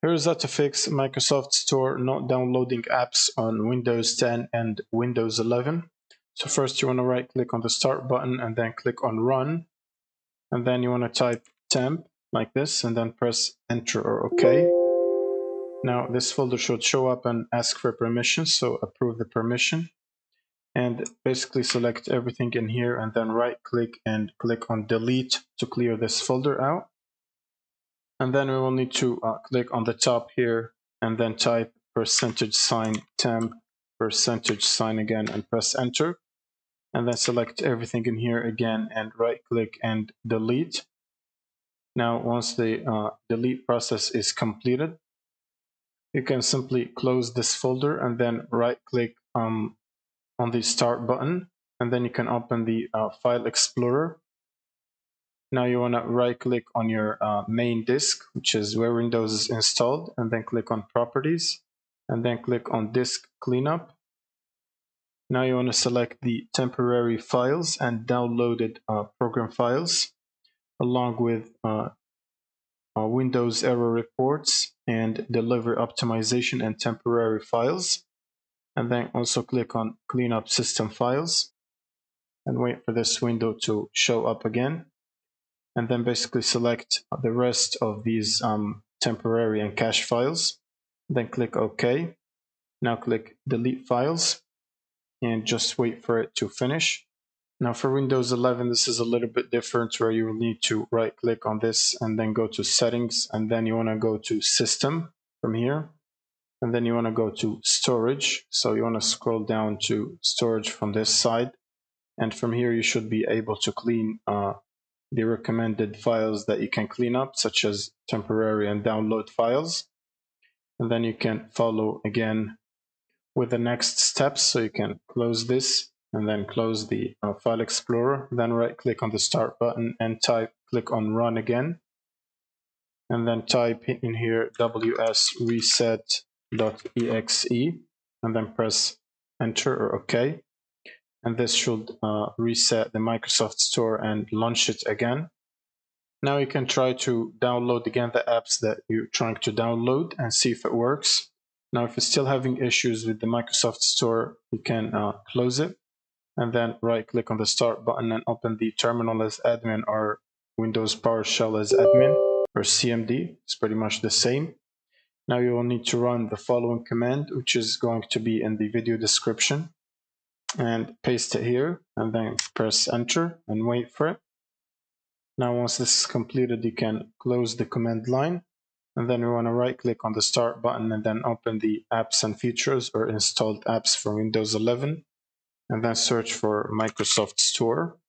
Here's how to fix Microsoft Store not downloading apps on Windows 10 and Windows 11. So first you want to right click on the start button and then click on run. And then you want to type temp like this and then press enter or OK. Now this folder should show up and ask for permission, so approve the permission. And basically select everything in here and then right click and click on delete to clear this folder out. And then we will need to click on the top here and then type %temp, %sign again and press enter. And then select everything in here again and right click and delete. Now once the delete process is completed, you can simply close this folder and then right click on the start button, and then you can open the file explorer. Now you want to right click on your main disk, which is where Windows is installed, and then click on properties and then click on disk cleanup. Now you want to select the temporary files and downloaded program files along with Windows error reports and deliver optimization and temporary files. And then also click on clean up system files and wait for this window to show up again. And then basically select the rest of these temporary and cache files. Then click OK. Now click delete files and just wait for it to finish. Now for Windows 11, this is a little bit different, where you will need to right click on this and then go to settings, and then you want to go to system from here. And then you want to go to storage. So you want to scroll down to storage from this side. And from here, you should be able to clean the recommended files that you can clean up, such as temporary and download files. And then you can follow again with the next steps. So you can close this and then close the file explorer. Then right click on the start button and click on run again. And then type in here ws reset.exe and then press enter or OK. And this should reset the Microsoft Store and launch it again. Now you can try to download again the apps that you're trying to download and see if it works. Now if it's still having issues with the Microsoft Store, you can close it and then right click on the start button and open the terminal as admin or Windows PowerShell as admin or CMD. It's pretty much the same. Now you will need to run the following command, which is going to be in the video description, and paste it here and then press enter and wait for it. Now once this is completed, you can close the command line, and then we want to right click on the start button and then open the apps and features or installed apps for Windows 11 and then search for Microsoft Store.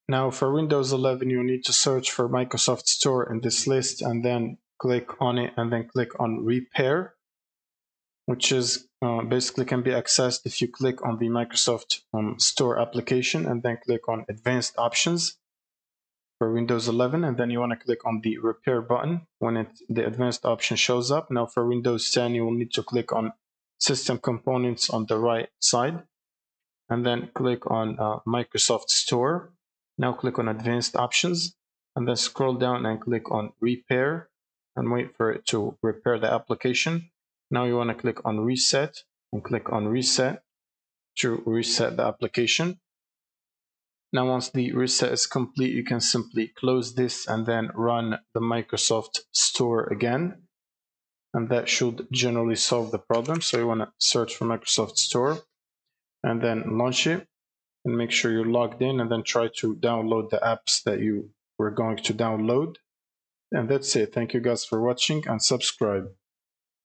Now for Windows 11, you need to search for Microsoft Store in this list and then click on it and then click on repair, which is basically can be accessed if you click on the Microsoft Store application and then click on advanced options for Windows 11, and then you want to click on the repair button when the advanced option shows up. Now for Windows 10, you will need to click on system components on the right side and then click on Microsoft Store. Now click on advanced options and then scroll down and click on repair and wait for it to repair the application. Now you want to click on reset and click on reset to reset the application. Now once the reset is complete, you can simply close this and then run the Microsoft Store again. And that should generally solve the problem. So you want to search for Microsoft Store and then launch it and make sure you're logged in and then try to download the apps that you were going to download. And that's it. Thank you guys for watching and subscribe.